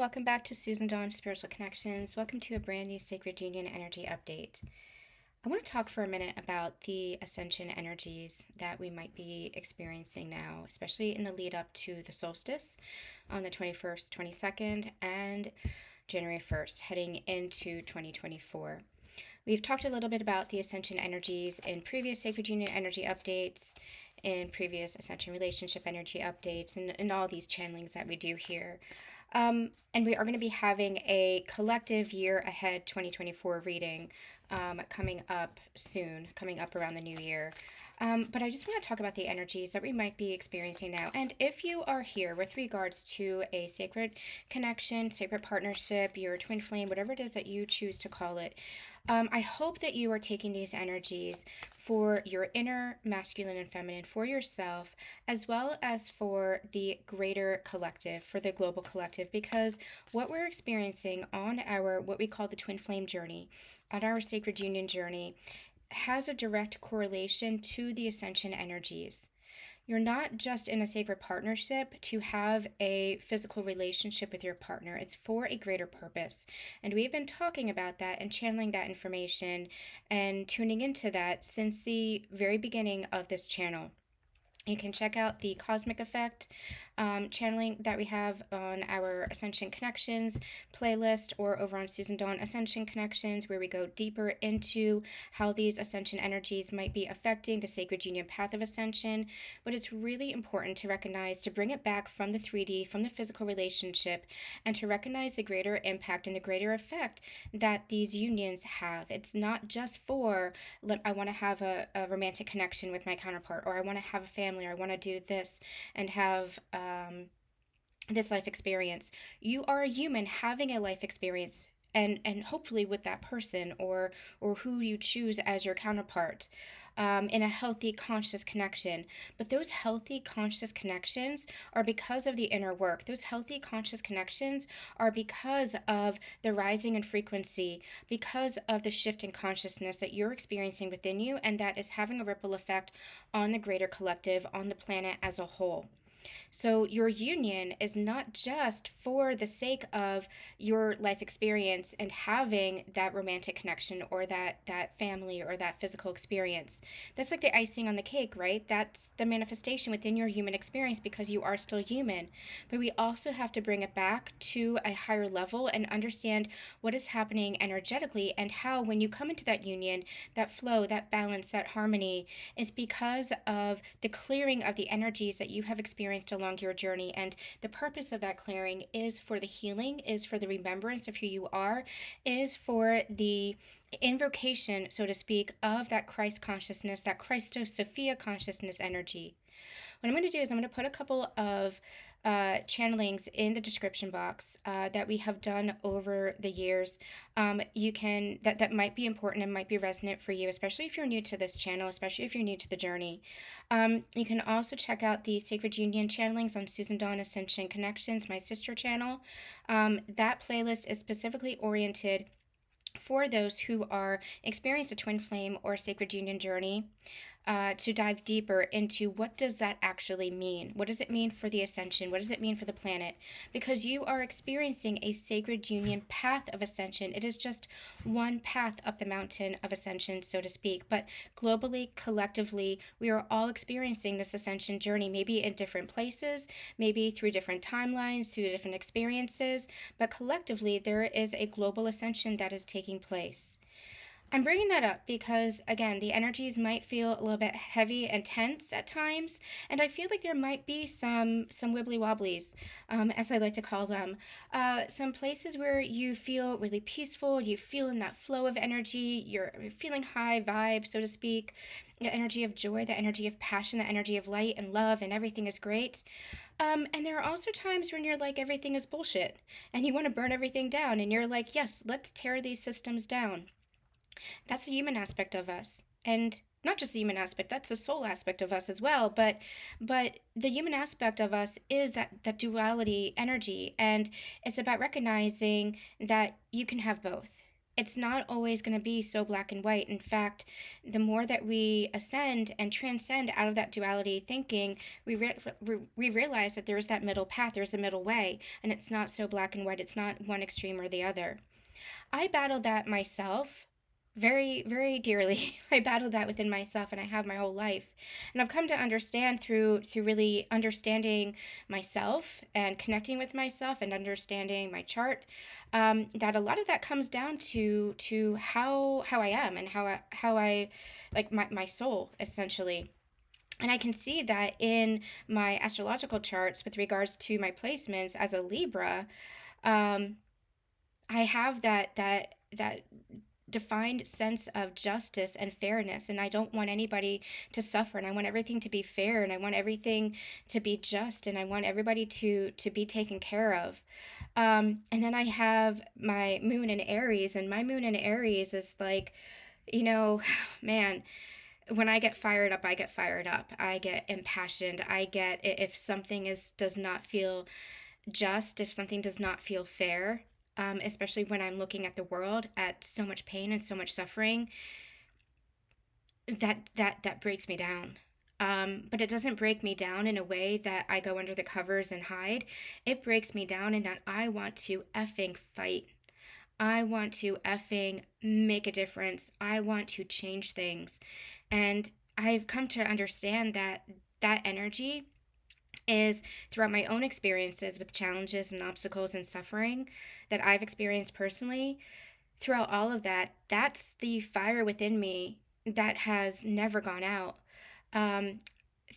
welcome back to Susan Dawn Spiritual Connections. Welcome to a brand new Sacred Union Energy Update. I want to talk for a minute about the Ascension energies that we might be experiencing now, especially in the lead up to the solstice on the 21st, 22nd, and January 1st, heading into 2024. We've talked a little bit about the Ascension energies in previous Sacred Union Energy Updates, in previous Ascension Relationship Energy Updates, and all these channelings that we do here. And we are going to be having a collective year ahead 2024 reading coming up soon, coming up around the new year. But I just want to talk about the energies that we might be experiencing now. And if you are here with regards to a sacred connection, sacred partnership, your twin flame, whatever it is that you choose to call it, I hope that you are taking these energies for your inner masculine and feminine, for yourself, as well as for the greater collective, for the global collective, because what we're experiencing on our, what we call the twin flame journey, on our sacred union journey, has a direct correlation to the ascension energies. You're not just in a sacred partnership to have a physical relationship with your partner. It's for a greater purpose. And we've been talking about that and channeling that information and tuning into that since the very beginning of this channel. You can check out the Cosmic Effect channeling that we have on our Ascension Connections playlist, or over on Susan Dawn Ascension Connections, where we go deeper into how these ascension energies might be affecting the sacred union path of ascension. But it's really important to recognize, to bring it back from the 3D, from the physical relationship, and to recognize the greater impact and the greater effect that these unions have. It's not just for, I want to have a romantic connection with my counterpart, or I want to have a family, or I want to do this and have this life experience. You are a human having a life experience, and hopefully with that person or who you choose as your counterpart, in a healthy conscious connection. But those healthy conscious connections are because of the inner work. Those healthy conscious connections are because of the rising in frequency, because of the shift in consciousness that you're experiencing within you, and that is having a ripple effect on the greater collective, on the planet as a whole. So your union is not just for the sake of your life experience and having that romantic connection or that family or that physical experience. That's like the icing on the cake, right? That's the manifestation within your human experience because you are still human. But we also have to bring it back to a higher level and understand what is happening energetically, and how when you come into that union, that flow, that balance, that harmony is because of the clearing of the energies that you have experienced along your journey. And the purpose of that clearing is for the healing, is for the remembrance of who you are, is for the invocation, so to speak, of that Christ consciousness, that Christos Sophia consciousness energy. What I'm going to do is I'm going to put a couple of channelings in the description box that we have done over the years. You can, that might be important and might be resonant for you, especially if you're new to this channel, especially if you're new to the journey. You can also check out the Sacred Union channelings on Susan Dawn Ascension Connections, my sister channel. That playlist is specifically oriented for those who are experiencing a twin flame or sacred union journey, to dive deeper into what does that actually mean? What does it mean for the ascension? What does it mean for the planet? Because you are experiencing a sacred union path of ascension. It is just one path up the mountain of ascension, so to speak. But globally, collectively, we are all experiencing this ascension journey, maybe in different places, maybe through different timelines, through different experiences. But collectively, there is a global ascension that is taking place. I'm bringing that up because, again, the energies might feel a little bit heavy and tense at times, and I feel like there might be some wibbly wobblies, as I like to call them. Some places where you feel really peaceful, you feel in that flow of energy, you're feeling high vibe, so to speak, the energy of joy, the energy of passion, the energy of light and love, and everything is great. And there are also times when you're like, everything is bullshit, and you want to burn everything down, and you're like, yes, let's tear these systems down. That's the human aspect of us, and not just the human aspect, that's the soul aspect of us as well. But the human aspect of us is that duality energy, and it's about recognizing that you can have both. it's not always going to be so black and white. In fact, the more that we ascend and transcend out of that duality thinking, we realize that there's that middle path, there's a middle way, and it's not so black and white. It's not one extreme or the other. I battled that myself very, very dearly. I battled that within myself, and I have my whole life. And I've come to understand through really understanding myself and connecting with myself and understanding my chart, that a lot of that comes down to how I am and how I like my soul essentially. And I can see that in my astrological charts with regards to my placements as a Libra. Um, I have that defined sense of justice and fairness, and I don't want anybody to suffer, and I want everything to be fair, and I want everything to be just, and I want everybody to be taken care of. And then I have my moon in Aries, and my moon in Aries is like, you know, man, when I get fired up, I get fired up. I get impassioned. I get, if something is does not feel just, if something does not feel fair, especially when I'm looking at the world at so much pain and so much suffering, that breaks me down. But it doesn't break me down in a way that I go under the covers and hide. It breaks me down in that I want to effing fight. I want to effing make a difference. I want to change things. And I've come to understand that that energy is throughout my own experiences with challenges and obstacles and suffering that I've experienced personally. Throughout all of that, that's the fire within me that has never gone out. Um,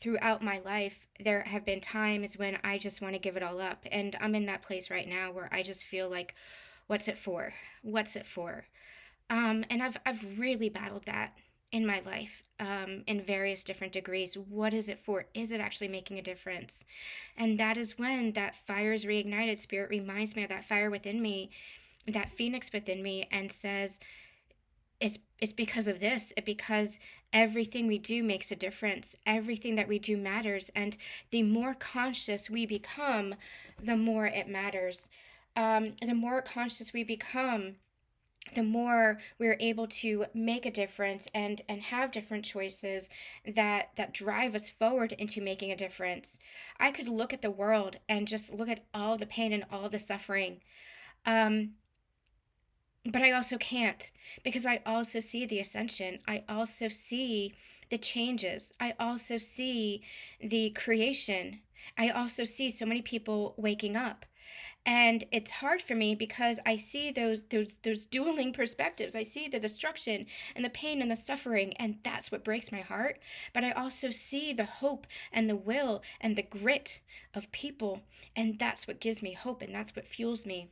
Throughout my life, there have been times when I just want to give it all up. And I'm in that place right now where I just feel like, what's it for? What's it for? And I've really battled that in my life, in various different degrees. What is it for? Is it actually making a difference? And that is when that fire is reignited. Spirit reminds me of that fire within me, that phoenix within me, and says, it's because of this. It because everything we do makes a difference. Everything that we do matters, and the more conscious we become, the more it matters. The more conscious we become, the more we're able to make a difference and have different choices that drive us forward into making a difference. I could look at the world and just look at all the pain and all the suffering. Um, but I also can't, because I also see the ascension. I also see the changes. I also see the creation. I also see so many people waking up. And it's hard for me because I see those dueling perspectives. I see the destruction and the pain and the suffering, and that's what breaks my heart. But I also see the hope and the will and the grit of people, and that's what gives me hope, and that's what fuels me.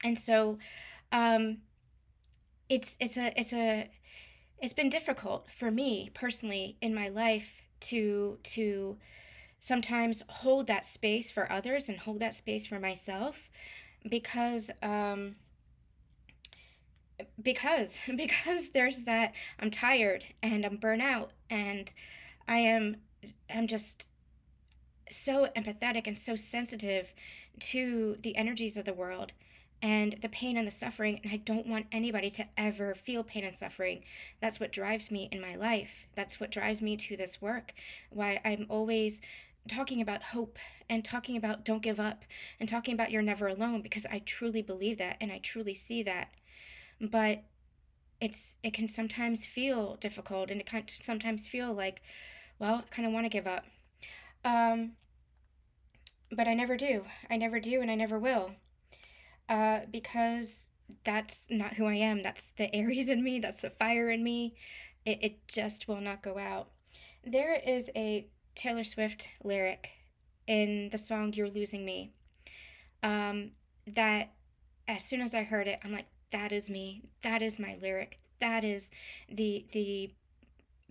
And so, um, it's it's been difficult for me personally in my life to sometimes hold that space for others and hold that space for myself, because because there's that, I'm tired and I'm burnt out, and I am I'm just so empathetic and so sensitive to the energies of the world and the pain and the suffering, and I don't want anybody to ever feel pain and suffering. That's what drives me in my life. That's what drives me to this work. Why I'm always talking about hope and talking about don't give up and talking about you're never alone, because I truly believe that and I truly see that. But it can sometimes feel difficult, and it can sometimes feel like, well, I kind of want to give up. Um, but I never do. I never do, and I never will. Because that's not who I am. That's the Aries in me. That's the fire in me. It just will not go out. There is a Taylor Swift lyric in the song "You're Losing Me," um, that as soon as I heard it, I'm like, that is me. That is my lyric. That is the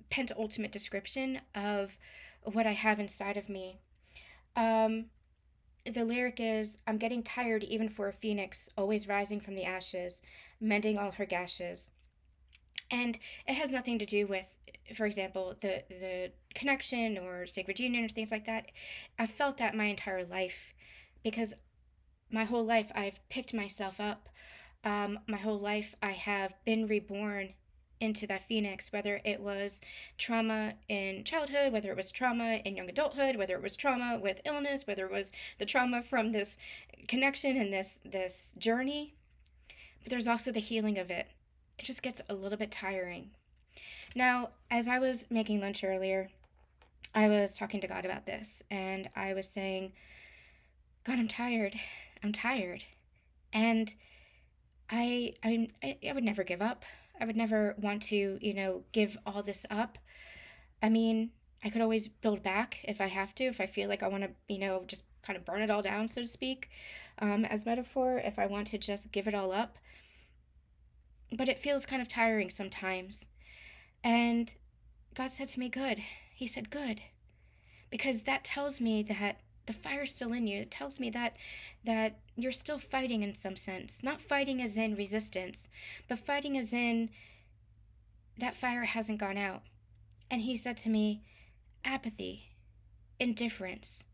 penultimate description of what I have inside of me. Um, the lyric is, I'm getting tired even for a phoenix, always rising from the ashes, mending all her gashes. And it has nothing to do with, for example, the connection or sacred union or things like that. I've felt that my entire life, because my whole life I've picked myself up, My whole life, I have been reborn into that phoenix, whether it was trauma in childhood, whether it was trauma in young adulthood, whether it was trauma with illness, whether it was the trauma from this connection and this journey. But there's also the healing of it. It just gets a little bit tiring. Now, as I was making lunch earlier, I was talking to God about this, and I was saying, God, I'm tired. I'm tired. And I would never give up. I would never want to, give all this up. I mean, I could always build back if I have to, if I feel like I want to, just kind of burn it all down, so to speak, as metaphor, if I want to just give it all up. But it feels kind of tiring sometimes. And God said to me, good. He said, good. Because that tells me that the fire's still in you. It tells me that you're still fighting in some sense. Not fighting as in resistance, but fighting as in that fire hasn't gone out. And he said to me, apathy, indifference,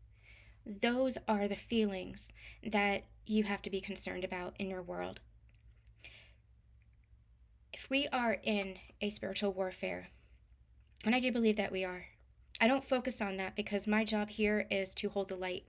those are the feelings that you have to be concerned about in your world. If we are in a spiritual warfare, and I do believe that we are, I don't focus on that because my job here is to hold the light.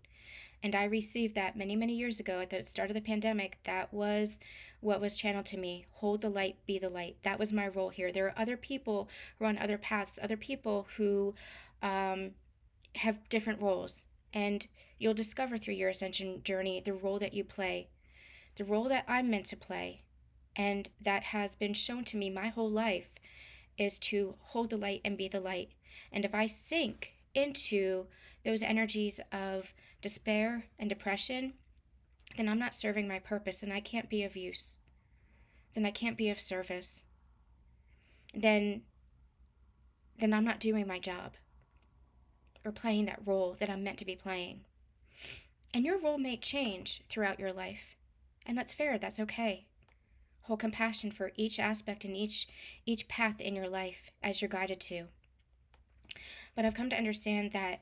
And I received that many, many years ago at the start of the pandemic. That was what was channeled to me. Hold the light, be the light. That was my role here. There are other people who are on other paths, other people who have different roles. And you'll discover through your ascension journey the role that you play, the role that I'm meant to play, and that has been shown to me my whole life is to hold the light and be the light. And if I sink into those energies of despair and depression, then I'm not serving my purpose, and I can't be of use. Then I can't be of service. Then I'm not doing my job or playing that role that I'm meant to be playing. And your role may change throughout your life, and that's fair, that's okay. Hold compassion for each aspect and each path in your life as you're guided to. But I've come to understand that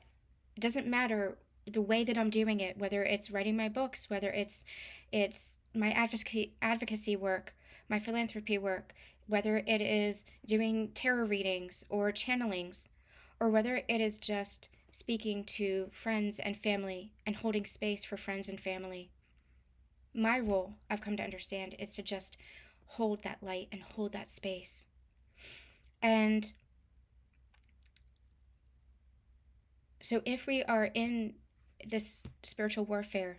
it doesn't matter the way that I'm doing it, whether it's writing my books, whether it's my advocacy work, my philanthropy work, whether it is doing tarot readings or channelings, or whether it is just speaking to friends and family and holding space for friends and family. My role, I've come to understand, is to just hold that light and hold that space. And so if we are in this spiritual warfare,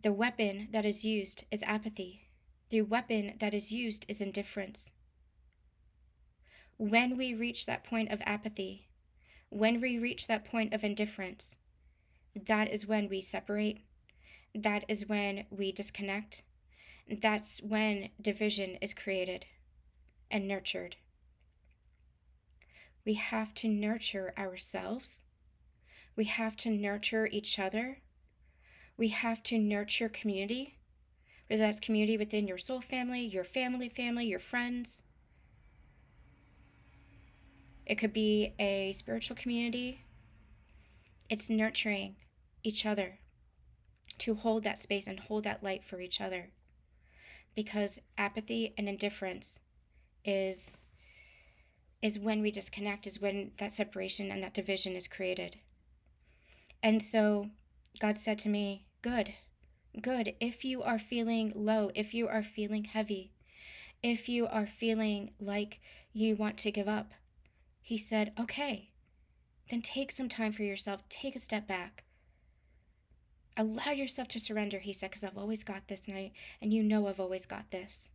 the weapon that is used is apathy. The weapon that is used is indifference. When we reach that point of apathy, when we reach that point of indifference, that is when we separate. That is when we disconnect. That's when division is created and nurtured. We have to nurture ourselves. We have to nurture each other. We have to nurture community, whether that's community within your soul family, your family, your friends. It could be a spiritual community. It's nurturing each other to hold that space and hold that light for each other. Because apathy and indifference is when we disconnect, is when that separation and that division is created. And so God said to me, good. If you are feeling low, if you are feeling heavy, if you are feeling like you want to give up, he said, okay, then take some time for yourself. Take a step back. Allow yourself to surrender, he said, because I've always got this, and you know I've always got this.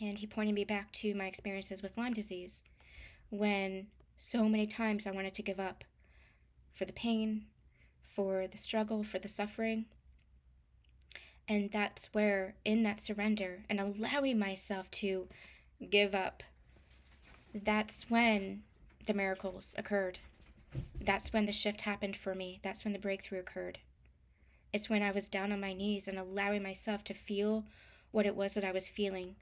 And he pointed me back to my experiences with Lyme disease, when so many times I wanted to give up for the pain, for the struggle, for the suffering. And that's where, in that surrender and allowing myself to give up, that's when the miracles occurred. That's when the shift happened for me. That's when the breakthrough occurred. It's when I was down on my knees and allowing myself to feel what it was that I was feeling.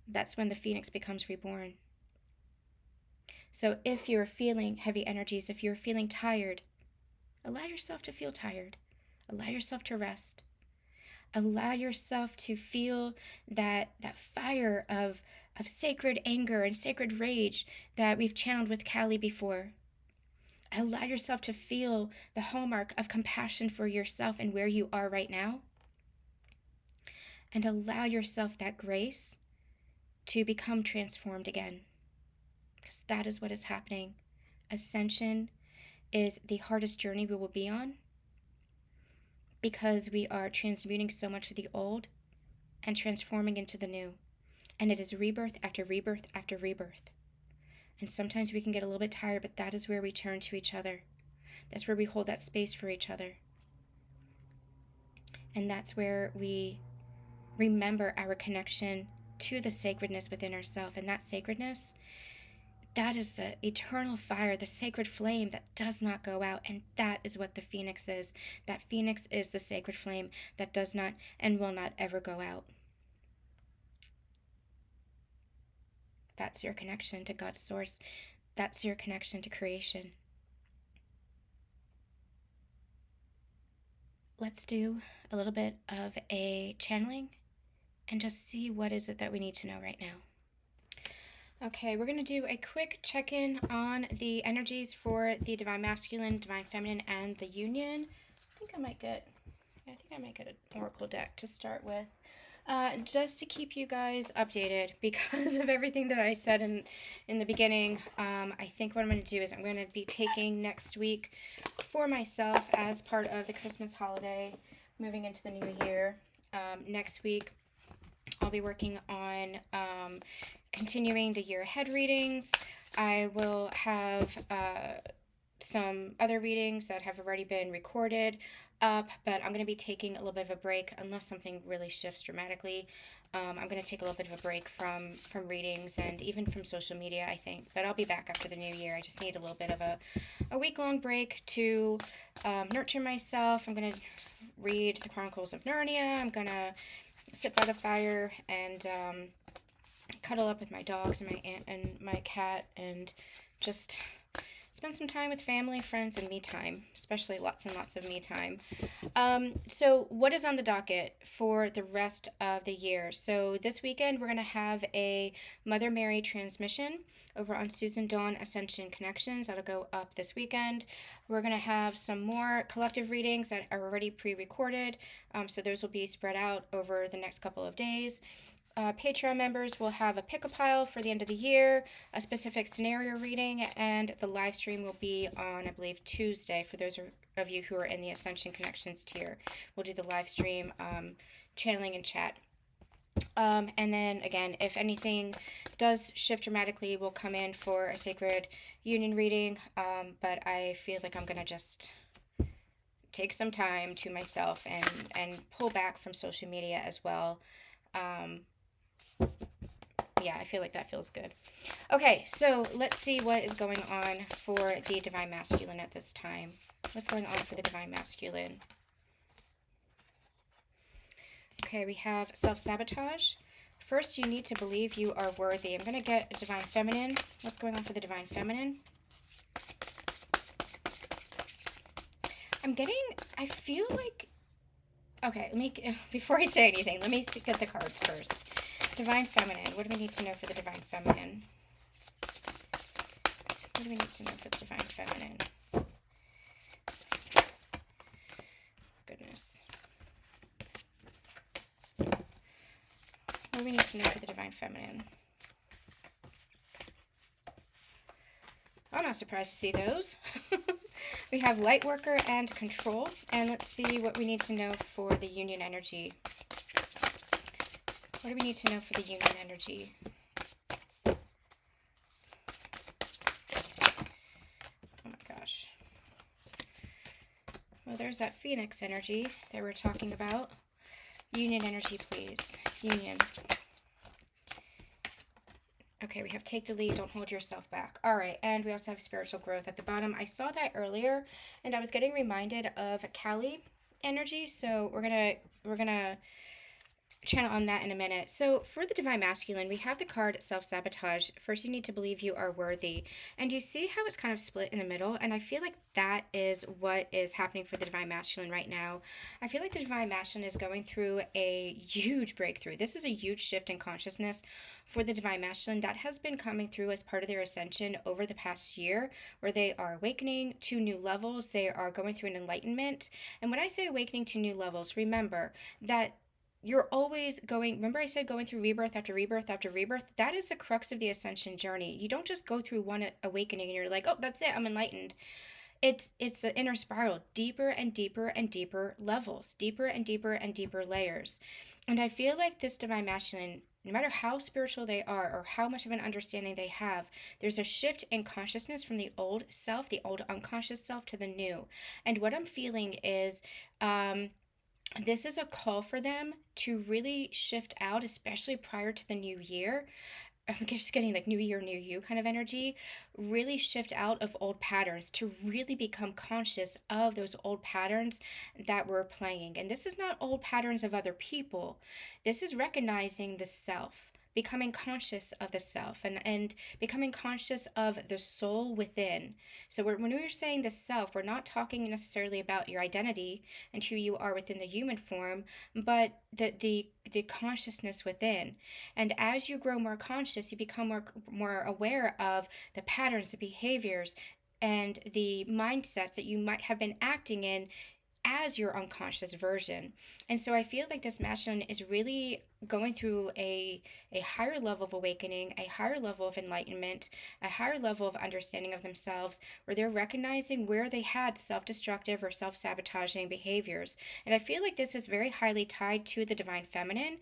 That's when the phoenix becomes reborn. So if you're feeling heavy energies, if you're feeling tired, allow yourself to feel tired. Allow yourself to rest. Allow yourself to feel that fire of sacred anger and sacred rage that we've channeled with Kali before. Allow yourself to feel the hallmark of compassion for yourself and where you are right now. And allow yourself that grace to become transformed again. Because that is what is happening. Ascension is the hardest journey we will be on, because we are transmuting so much of the old and transforming into the new. And it is rebirth after rebirth after rebirth. And sometimes we can get a little bit tired, but that is where we turn to each other. That's where we hold that space for each other. And that's where we remember our connection to the sacredness within ourselves. And that sacredness, that is the eternal fire, the sacred flame that does not go out. And that is what the phoenix is. That phoenix is the sacred flame that does not and will not ever go out. That's your connection to God's source. That's your connection to creation. Let's do a little bit of a channeling and just see what is it that we need to know right now. Okay, we're going to do a quick check-in on the energies for the Divine Masculine, Divine Feminine, and the Union. I think I might get an Oracle deck to start with. Just to keep you guys updated because of everything that I said in the beginning. I think what I'm going to do is I'm going to be taking next week for myself as part of the Christmas holiday, moving into the new year. Next week, I'll be working on continuing the year ahead readings. I will have some other readings that have already been recorded up, but I'm going to be taking a little bit of a break unless something really shifts dramatically. I'm going to take a little bit of a break from readings and even from social media, I think, but I'll be back after the new year. I just need a little bit of a week-long break to nurture myself. I'm going to read the Chronicles of Narnia. I'm going to sit by the fire and cuddle up with my dogs and my aunt and my cat and just spend some time with family, friends, and me time, especially lots and lots of me time. So what is on the docket for the rest of the year? So this weekend, we're going to have a Mother Mary transmission over on Susan Dawn Ascension Connections. That'll go up this weekend. We're going to have some more collective readings that are already pre-recorded. So those will be spread out over the next couple of days. Patreon members will have a pick-a-pile for the end of the year, a specific scenario reading, and the live stream will be on, I believe, Tuesday for those of you who are in the Ascension Connections tier. We'll do the live stream, channeling and chat. And then, again, if anything does shift dramatically, we'll come in for a Sacred Union reading, but I feel like I'm going to just take some time to myself and pull back from social media as well. Yeah, I feel like that feels good. Okay, so let's see what is going on for the Divine Masculine at this time. What's going on for the Divine Masculine? Okay, we have self-sabotage. First, you need to believe you are worthy. I'm going to get a Divine Feminine. What's going on for the Divine Feminine? I feel like, okay, before I say anything, let me get the cards first. Divine Feminine. What do we need to know for the Divine Feminine? What do we need to know for the Divine Feminine? Goodness. What do we need to know for the Divine Feminine? I'm not surprised to see those. We have Light Worker and Control. And let's see what we need to know for the Union energy. What do we need to know for the Union energy? Oh my gosh. Well, there's that Phoenix energy that we're talking about. Union energy, please. Union. Okay, we have take the lead, don't hold yourself back. All right, and we also have spiritual growth at the bottom. I saw that earlier, and I was getting reminded of Kali energy, so we're gonna channel on that in a minute. So for the divine masculine, we have the card self-sabotage. First, you need to believe you are worthy. And you see how it's kind of split in the middle? And I feel like that is what is happening for the divine masculine right now. I feel like the divine masculine is going through a huge breakthrough. This is a huge shift in consciousness for the divine masculine that has been coming through as part of their ascension over the past year, where they are awakening to new levels. They are going through an enlightenment. And when I say awakening to new levels, remember that you're always going. Remember I said going through rebirth after rebirth after rebirth? That is the crux of the ascension journey. You don't just go through one awakening and you're like, oh, that's it, I'm enlightened. It's an inner spiral, deeper and deeper and deeper levels, deeper and deeper and deeper layers. And I feel like this divine masculine, no matter how spiritual they are or how much of an understanding they have, there's a shift in consciousness from the old self, the old unconscious self, to the new. And what I'm feeling is this is a call for them to really shift out, especially prior to the new year. I'm just getting like new year, new you kind of energy. Really shift out of old patterns to really become conscious of those old patterns that we're playing. And this is not old patterns of other people, this is recognizing the self. Becoming conscious of the self and becoming conscious of the soul within. So when we're saying the self, we're not talking necessarily about your identity and who you are within the human form, but the consciousness within. And as you grow more conscious, you become more aware of the patterns, the behaviors, and the mindsets that you might have been acting in as your unconscious version. And so I feel like this masculine is really going through a higher level of awakening, a higher level of enlightenment, a higher level of understanding of themselves, where they're recognizing where they had self-destructive or self-sabotaging behaviors. And I feel like this is very highly tied to the divine feminine,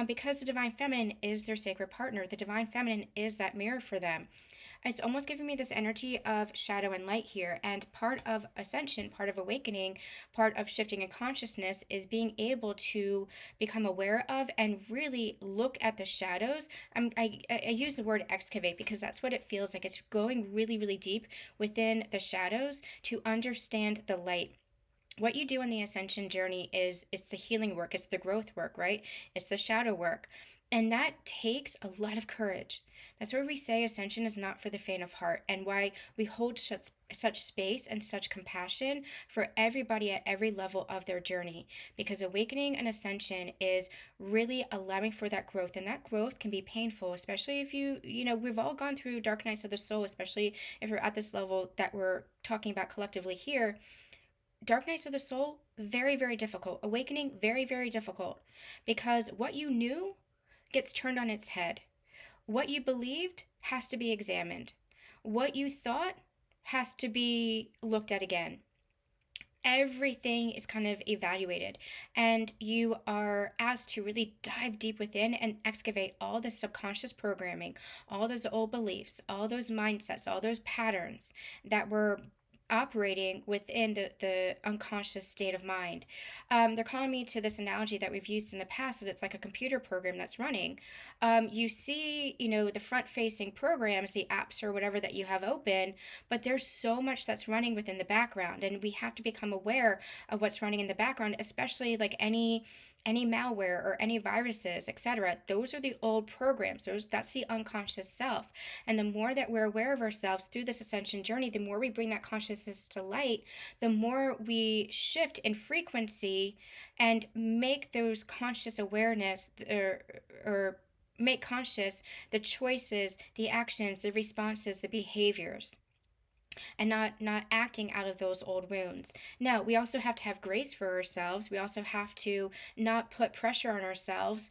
because the divine feminine is their sacred partner. The divine feminine is that mirror for them. It's almost giving me this energy of shadow and light here. And part of ascension, part of awakening, part of shifting in consciousness is being able to become aware of and really look at the shadows. I use the word excavate because that's what it feels like. It's going really, really deep within the shadows to understand the light. What you do in the ascension journey is it's the healing work, it's the growth work, right? It's the shadow work. And that takes a lot of courage. That's where we say ascension is not for the faint of heart, and why we hold such space and such compassion for everybody at every level of their journey. Because awakening and ascension is really allowing for that growth, and that growth can be painful, especially if we've all gone through dark nights of the soul, especially if we're at this level that we're talking about collectively here. Dark nights of the soul, very, very difficult. Awakening, very, very difficult. Because what you knew gets turned on its head. What you believed has to be examined. What you thought has to be looked at again. Everything is kind of evaluated, and you are asked to really dive deep within and excavate all the subconscious programming, all those old beliefs, all those mindsets, all those patterns that were operating within the unconscious state of mind. They're calling me to this analogy that we've used in the past, that it's like a computer program that's running. You see, the front facing programs, the apps or whatever that you have open, but there's so much that's running within the background, and we have to become aware of what's running in the background, especially like any malware or any viruses, etc. Those are the old programs. That's the unconscious self. And the more that we're aware of ourselves through this ascension journey, the more we bring that consciousness to light, the more we shift in frequency and make those conscious awareness, or make conscious the choices, the actions, the responses, the behaviors, and not acting out of those old wounds. Now, we also have to have grace for ourselves. We also have to not put pressure on ourselves.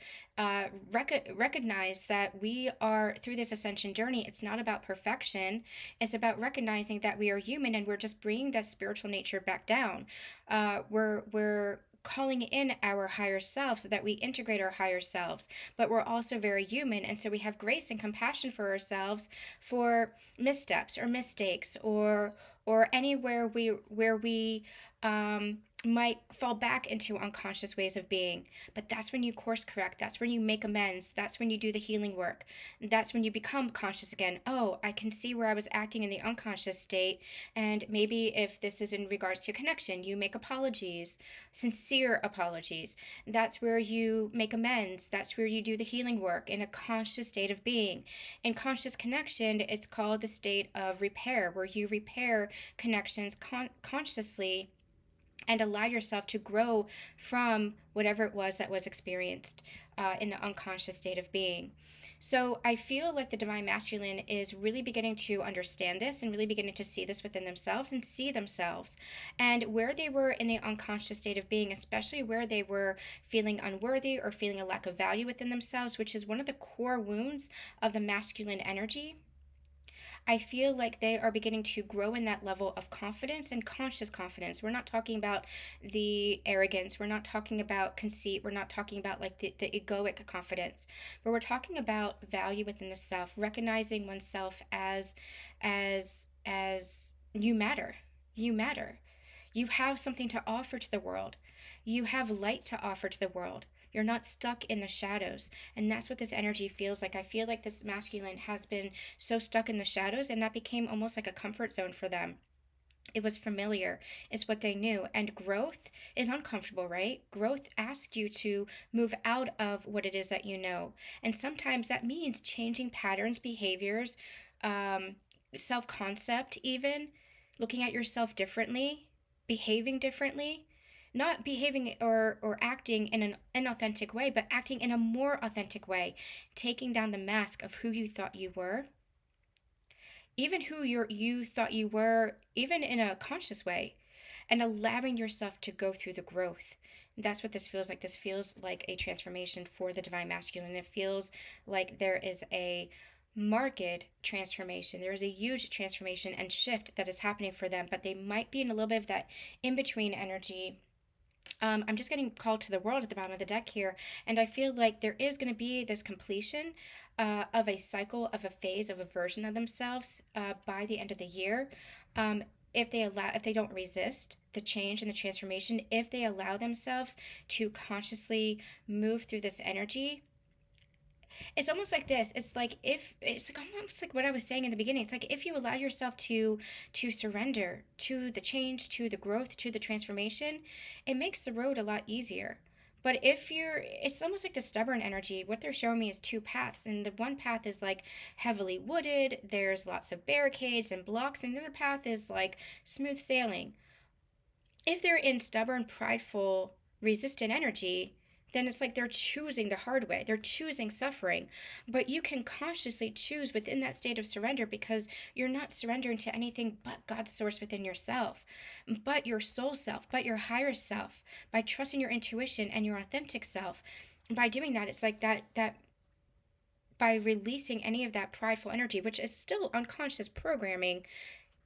Recognize that we are through this ascension journey. It's not about perfection. It's about recognizing that we are human, and we're just bringing that spiritual nature back down. We're calling in our higher self so that we integrate our higher selves, but we're also very human, and so we have grace and compassion for ourselves for missteps or mistakes, or anywhere where we might fall back into unconscious ways of being. But that's when you course correct. That's when you make amends. That's when you do the healing work. That's when you become conscious again. Oh, I can see where I was acting in the unconscious state. And maybe if this is in regards to connection, you make apologies, sincere apologies. That's where you make amends. That's where you do the healing work in a conscious state of being. In conscious connection, it's called the state of repair, where you repair connections consciously and allow yourself to grow from whatever it was that was experienced in the unconscious state of being. So I feel like the divine masculine is really beginning to understand this and really beginning to see this within themselves and see themselves and where they were in the unconscious state of being, especially where they were feeling unworthy or feeling a lack of value within themselves, which is one of the core wounds of the masculine energy. I feel like they are beginning to grow in that level of confidence and conscious confidence. We're not talking about the arrogance. We're not talking about conceit. We're not talking about like the egoic confidence. But we're talking about value within the self, recognizing oneself as you matter. You matter. You have something to offer to the world. You have light to offer to the world. You're not stuck in the shadows. And that's what this energy feels like. I feel like this masculine has been so stuck in the shadows, and that became almost like a comfort zone for them. It was familiar, it's what they knew. And growth is uncomfortable, right? Growth asks you to move out of what it is that you know. And sometimes that means changing patterns, behaviors, self concept, even looking at yourself differently, behaving differently, not behaving or acting in an inauthentic way, but acting in a more authentic way, taking down the mask of who you thought you were, even who you thought you were, even in a conscious way, and allowing yourself to go through the growth. That's what this feels like. This feels like a transformation for the divine masculine. It feels like there is a marked transformation. There is a huge transformation and shift that is happening for them, but they might be in a little bit of that in between energy. I'm just getting called to the world at the bottom of the deck here, and I feel like there is going to be this completion of a cycle, of a phase, of a version of themselves by the end of the year. Um, if they don't resist the change and the transformation, if they allow themselves to consciously move through this energy, it's almost like this. It's like almost like what I was saying in the beginning. It's like if you allow yourself to surrender to the change, to the growth, to the transformation, it makes the road a lot easier. But if you're, it's almost like the stubborn energy. What they're showing me is two paths, and the one path is like heavily wooded. There's lots of barricades and blocks, and the other path is like smooth sailing. If they're in stubborn, prideful, resistant energy, then it's like they're choosing the hard way. They're choosing suffering. But you can consciously choose within that state of surrender because you're not surrendering to anything but God's source within yourself, but your soul self, but your higher self, by trusting your intuition and your authentic self. By doing that, it's like that by releasing any of that prideful energy, which is still unconscious programming,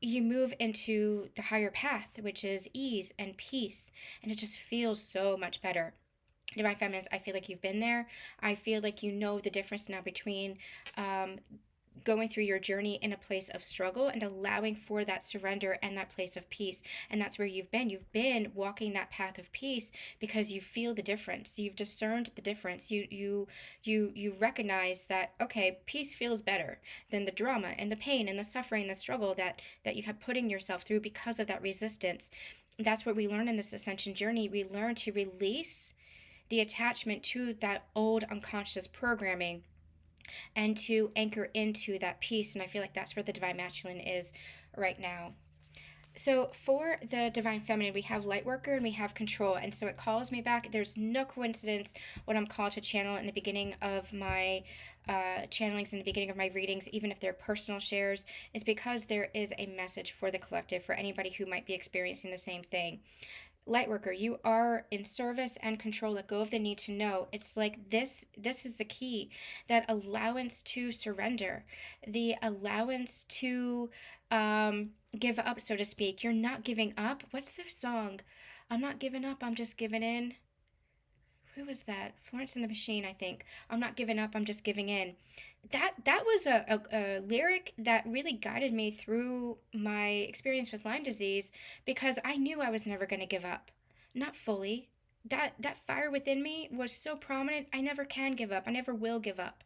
you move into the higher path, which is ease and peace. And it just feels so much better. Divine Feminines, I feel like you've been there. I feel like you know the difference now between going through your journey in a place of struggle and allowing for that surrender and that place of peace. And that's where you've been. You've been walking that path of peace because you feel the difference. You've discerned the difference. You recognize that, okay, peace feels better than the drama and the pain and the suffering and the struggle that you kept putting yourself through because of that resistance. That's what we learn in this ascension journey. We learn to release the attachment to that old unconscious programming and to anchor into that peace. And I feel like that's where the divine masculine is right now. So for the divine feminine, we have light worker and we have control. And so it calls me back. There's no coincidence what I'm called to channel in the beginning of my channelings, in the beginning of my readings, even if they're personal shares, is because there is a message for the collective, for anybody who might be experiencing the same thing. Lightworker, you are in service and control. Let go of the need to know. It's like this is the key, that allowance to surrender, the allowance to give up, so to speak. You're not giving up. What's the song? I'm not giving up, I'm just giving in. Who was that? Florence and the Machine, I think. I'm not giving up, I'm just giving in. That was a lyric that really guided me through my experience with Lyme disease, because I knew I was never going to give up. not fully. That fire within me was so prominent. I never can give up. I never will give up.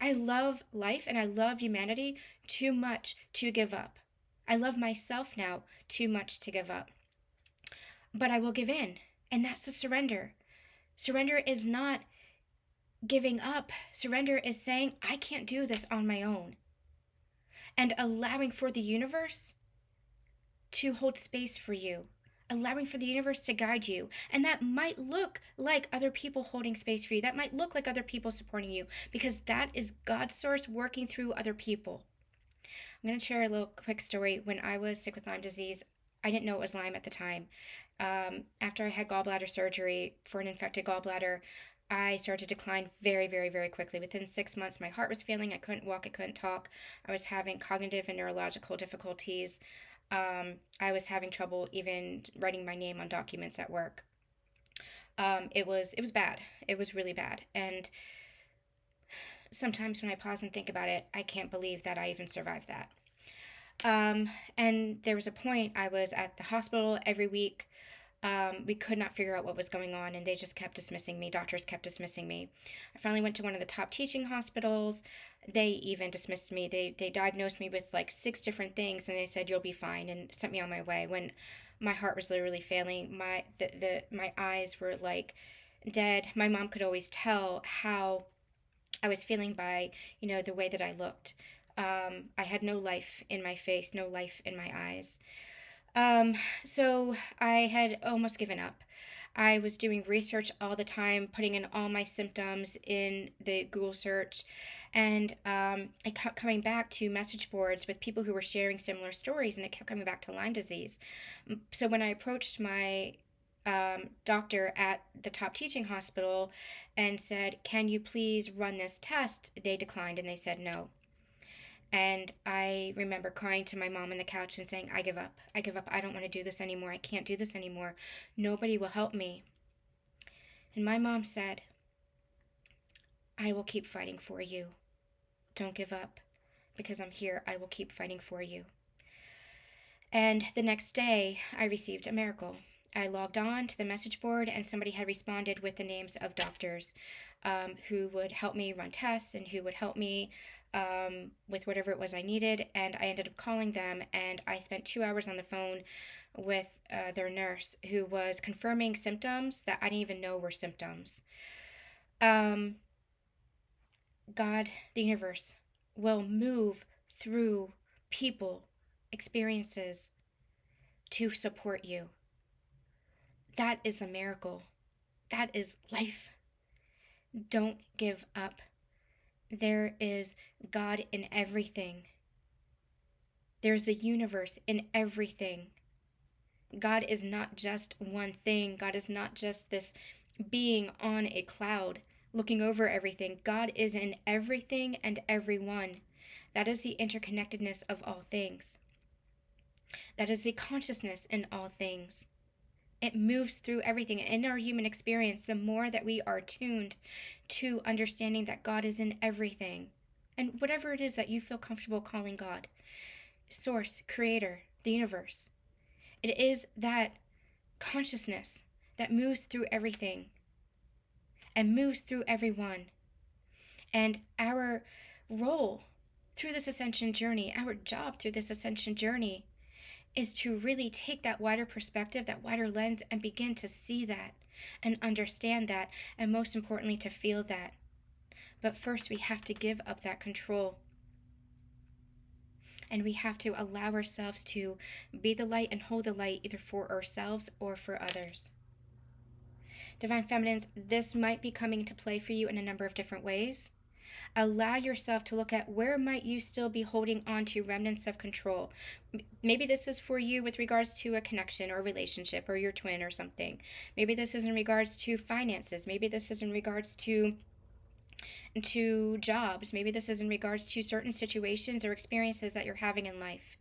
I love life and I love humanity too much to give up. I love myself now too much to give up. But I will give in. And that's the surrender. Surrender is not giving up. Surrender is saying, I can't do this on my own. And allowing for the universe to hold space for you, allowing for the universe to guide you. And that might look like other people holding space for you. That might look like other people supporting you, because that is God's source working through other people. I'm going to share a little quick story. When I was sick with Lyme disease, I didn't know it was Lyme at the time. After I had gallbladder surgery for an infected gallbladder, I started to decline very, very, very quickly. Within 6 months, my heart was failing. I couldn't walk. I couldn't talk. I was having cognitive and neurological difficulties. I was having trouble even writing my name on documents at work. It was bad. It was really bad. And sometimes when I pause and think about it, I can't believe that I even survived that. And there was a point I was at the hospital every week. We could not figure out what was going on, and they just kept dismissing me. Doctors kept dismissing me. I finally went to one of the top teaching hospitals. They even dismissed me. They diagnosed me with like 6 different things, and they said, you'll be fine, and sent me on my way. When my heart was literally failing, my eyes were like dead. My mom could always tell how I was feeling by, the way that I looked. I had no life in my face, no life in my eyes. So I had almost given up. I was doing research all the time, putting in all my symptoms in the Google search, and I kept coming back to message boards with people who were sharing similar stories, and it kept coming back to Lyme disease. So when I approached my doctor at the top teaching hospital and said, can you please run this test? They declined, and they said no. And I remember crying to my mom on the couch and saying, I give up. I give up. I don't want to do this anymore. I can't do this anymore. Nobody will help me. And my mom said, I will keep fighting for you. Don't give up, because I'm here. I will keep fighting for you. And the next day, I received a miracle. I logged on to the message board, and somebody had responded with the names of doctors who would help me run tests and who would help me with whatever it was I needed. And I ended up calling them, and I spent 2 hours on the phone with their nurse, who was confirming symptoms that I didn't even know were symptoms. God, the universe, will move through people, experiences to support you. That is a miracle. That is life. Don't give up. There is God in everything. There's a universe in everything. God is not just one thing. God is not just this being on a cloud looking over everything. God is in everything and everyone. That is the interconnectedness of all things. That is the consciousness in all things. It moves through everything. In our human experience, the more that we are tuned to understanding that God is in everything, and whatever it is that you feel comfortable calling God, source, creator, the universe, it is that consciousness that moves through everything and moves through everyone. And our role through this ascension journey, our job through this ascension journey, is to really take that wider perspective, that wider lens, and begin to see that and understand that, and most importantly, to feel that. But first, we have to give up that control. And we have to allow ourselves to be the light and hold the light, either for ourselves or for others. Divine Feminines, this might be coming into play for you in a number of different ways. Allow yourself to look at where might you still be holding on to remnants of control. Maybe this is for you with regards to a connection or a relationship or your twin or something. Maybe this is in regards to finances. Maybe this is in regards to jobs. Maybe this is in regards to certain situations or experiences that you're having in life.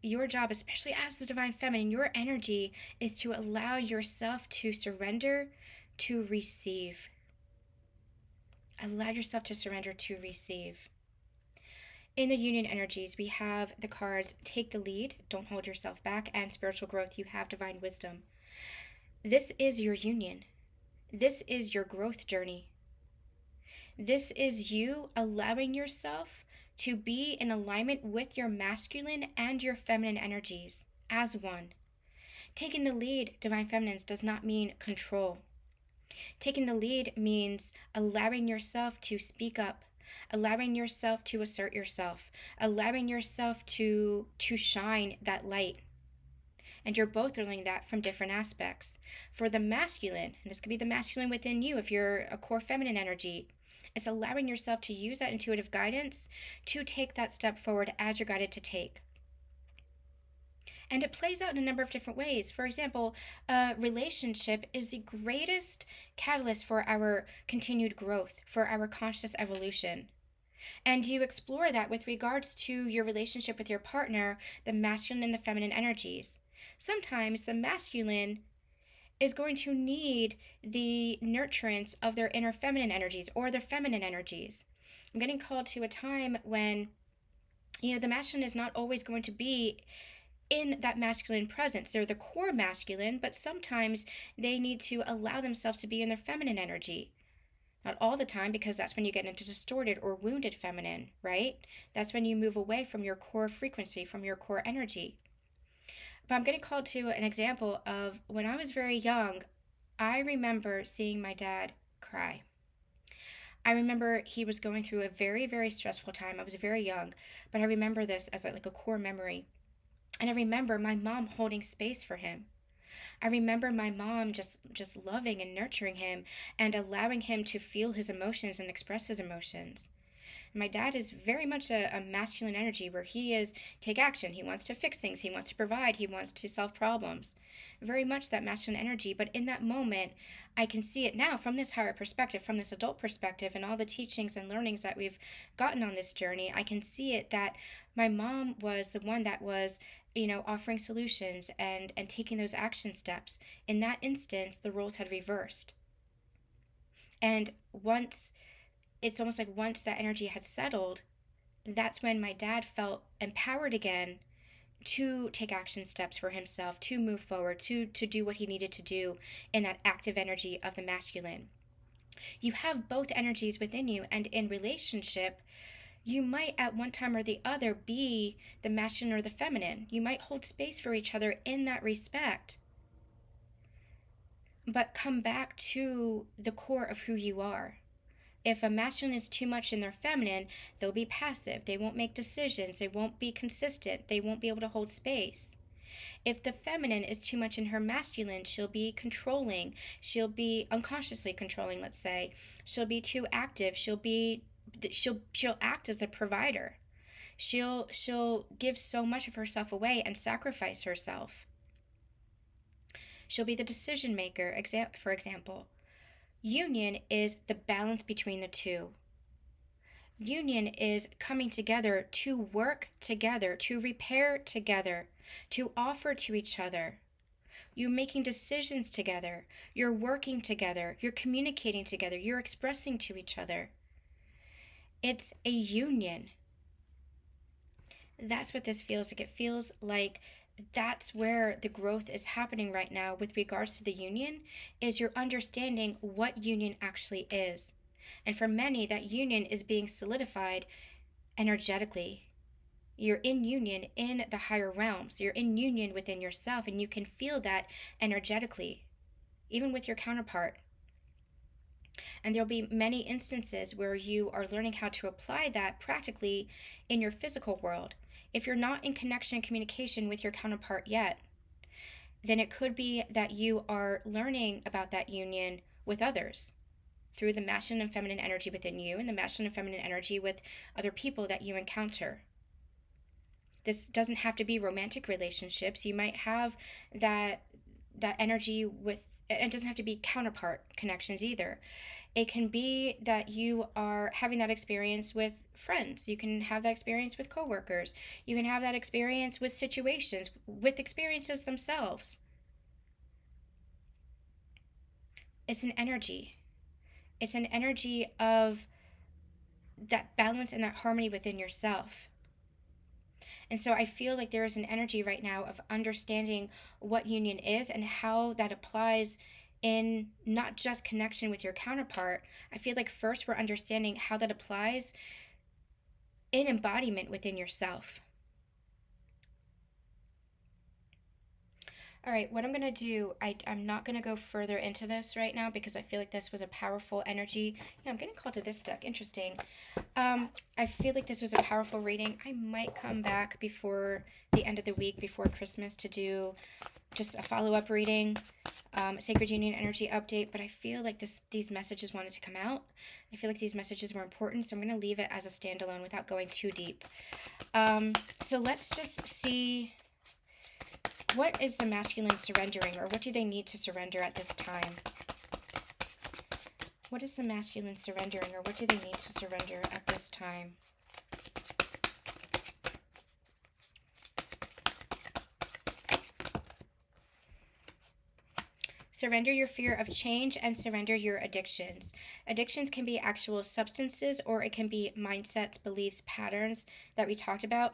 Your job, especially as the Divine Feminine, your energy is to allow yourself to surrender, to receive. Allow yourself to surrender, to receive. In the union energies, we have the cards Take the Lead, Don't Hold Yourself Back, and Spiritual Growth, You Have Divine Wisdom. This is your union. This is your growth journey. This is you allowing yourself to be in alignment with your masculine and your feminine energies as one. Taking the lead, Divine Feminines, does not mean control. Taking the lead means allowing yourself to speak up, allowing yourself to assert yourself, allowing yourself to shine that light. And you're both learning that from different aspects. For the masculine, and this could be the masculine within you if you're a core feminine energy, it's allowing yourself to use that intuitive guidance to take that step forward as you're guided to take. And it plays out in a number of different ways. For example, a relationship is the greatest catalyst for our continued growth, for our conscious evolution. And you explore that with regards to your relationship with your partner, the masculine and the feminine energies. Sometimes the masculine is going to need the nurturance of their inner feminine energies or their feminine energies. I'm getting called to a time when, the masculine is not always going to be in that masculine presence. They're the core masculine, but sometimes they need to allow themselves to be in their feminine energy. Not all the time, because that's when you get into distorted or wounded feminine, right? That's when you move away from your core frequency, from your core energy. But I'm getting called to an example of when I was very young, I remember seeing my dad cry. I remember he was going through a very, very stressful time. I was very young, but I remember this as like a core memory. And I remember my mom holding space for him. I remember my mom just loving and nurturing him and allowing him to feel his emotions and express his emotions. My dad is very much a masculine energy where he is take action. He wants to fix things. He wants to provide. He wants to solve problems. Very much that masculine energy. But in that moment, I can see it now from this higher perspective, from this adult perspective, and all the teachings and learnings that we've gotten on this journey. I can see it that my mom was the one that was offering solutions and taking those action steps. In that instance, the roles had reversed. And it's almost like once that energy had settled, that's when my dad felt empowered again to take action steps for himself, to move forward, to do what he needed to do in that active energy of the masculine. You have both energies within you, and in relationship, you might at one time or the other be the masculine or the feminine. You might hold space for each other in that respect, but come back to the core of who you are. If a masculine is too much in their feminine, they'll be passive. They won't make decisions. They won't be consistent. They won't be able to hold space. If the feminine is too much in her masculine, she'll be controlling. She'll be unconsciously controlling, let's say. She'll be too active. She'll act as the provider. She'll give so much of herself away and sacrifice herself. She'll be the decision maker, for example. Union is the balance between the two. Union is coming together to work together, to repair together, to offer to each other. You're making decisions together. You're working together. You're communicating together. You're expressing to each other. It's a union. That's what this feels like. It feels like that's where the growth is happening right now with regards to the union, is you're understanding what union actually is. And for many, that union is being solidified energetically. You're in union in the higher realms. You're in union within yourself, and you can feel that energetically, even with your counterpart. And there'll be many instances where you are learning how to apply that practically in your physical world. If you're not in connection and communication with your counterpart yet, then it could be that you are learning about that union with others through the masculine and feminine energy within you and the masculine and feminine energy with other people that you encounter. This doesn't have to be romantic relationships. You might have that energy with, it doesn't have to be counterpart connections either. It can be that you are having that experience with friends. You can have that experience with coworkers. You can have that experience with situations, with experiences themselves. It's an energy. It's an energy of that balance and that harmony within yourself. And so I feel like there is an energy right now of understanding what union is and how that applies in not just connection with your counterpart. I feel like first we're understanding how that applies in embodiment within yourself. All right, what I'm going to do, I'm not going to go further into this right now because I feel like this was a powerful energy. Yeah, I'm getting called to this deck. Interesting. I feel like this was a powerful reading. I might come back before the end of the week, before Christmas, to do just a follow-up reading, Sacred Union Energy Update, but I feel like these messages wanted to come out. I feel like these messages were important, so I'm going to leave it as a standalone without going too deep. So let's just see, what is the masculine surrendering, or what do they need to surrender at this time? What is the masculine surrendering, or what do they need to surrender at this time? Surrender your fear of change and surrender your addictions. Addictions can be actual substances, or it can be mindsets, beliefs, patterns that we talked about.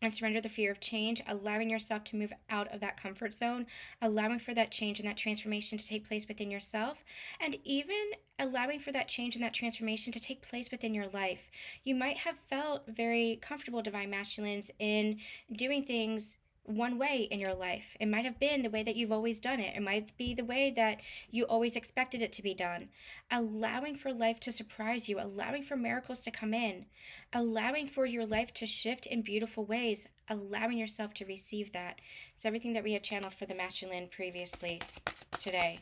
And surrender the fear of change, allowing yourself to move out of that comfort zone, allowing for that change and that transformation to take place within yourself, and even allowing for that change and that transformation to take place within your life. You might have felt very comfortable, Divine Masculines, in doing things one way in your life. It might have been the way that you've always done it. It might be the way that you always expected it to be done. Allowing for life to surprise you, allowing for miracles to come in, allowing for your life to shift in beautiful ways, allowing yourself to receive that. It's everything that we had channeled for the masculine previously today.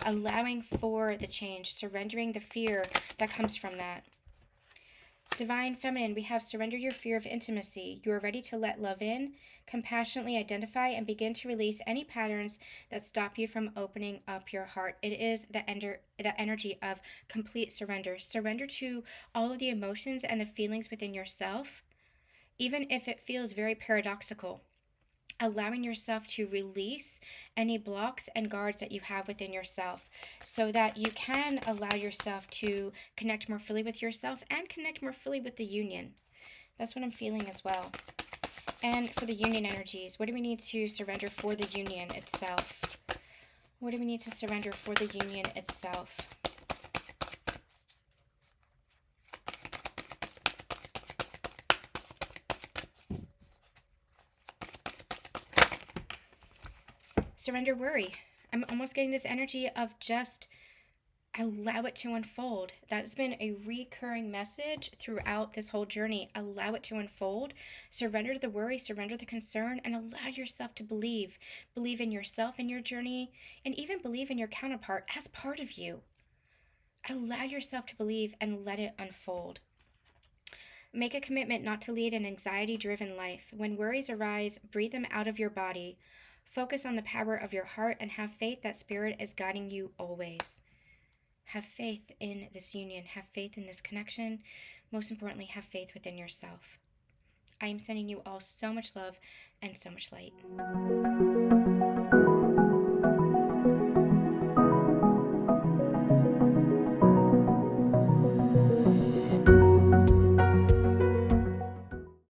Allowing for the change, surrendering the fear that comes from that. Divine Feminine, we have surrender your fear of intimacy. You are ready to let love in, compassionately identify, and begin to release any patterns that stop you from opening up your heart. It is the energy of complete surrender. Surrender to all of the emotions and the feelings within yourself, even if it feels very paradoxical. Allowing yourself to release any blocks and guards that you have within yourself so that you can allow yourself to connect more fully with yourself and connect more fully with the union. That's what I'm feeling as well. And for the union energies, what do we need to surrender for the union itself? What do we need to surrender for the union itself? Surrender worry. I'm almost getting this energy of just allow it to unfold. That's been a recurring message throughout this whole journey. Allow it to unfold. Surrender the worry, surrender the concern, and allow yourself to believe. Believe in yourself and your journey, and even believe in your counterpart as part of you. Allow yourself to believe and let it unfold. Make a commitment not to lead an anxiety-driven life. When worries arise, breathe them out of your body. Focus on the power of your heart and have faith that Spirit is guiding you always. Have faith in this union. Have faith in this connection. Most importantly, have faith within yourself. I am sending you all so much love and so much light.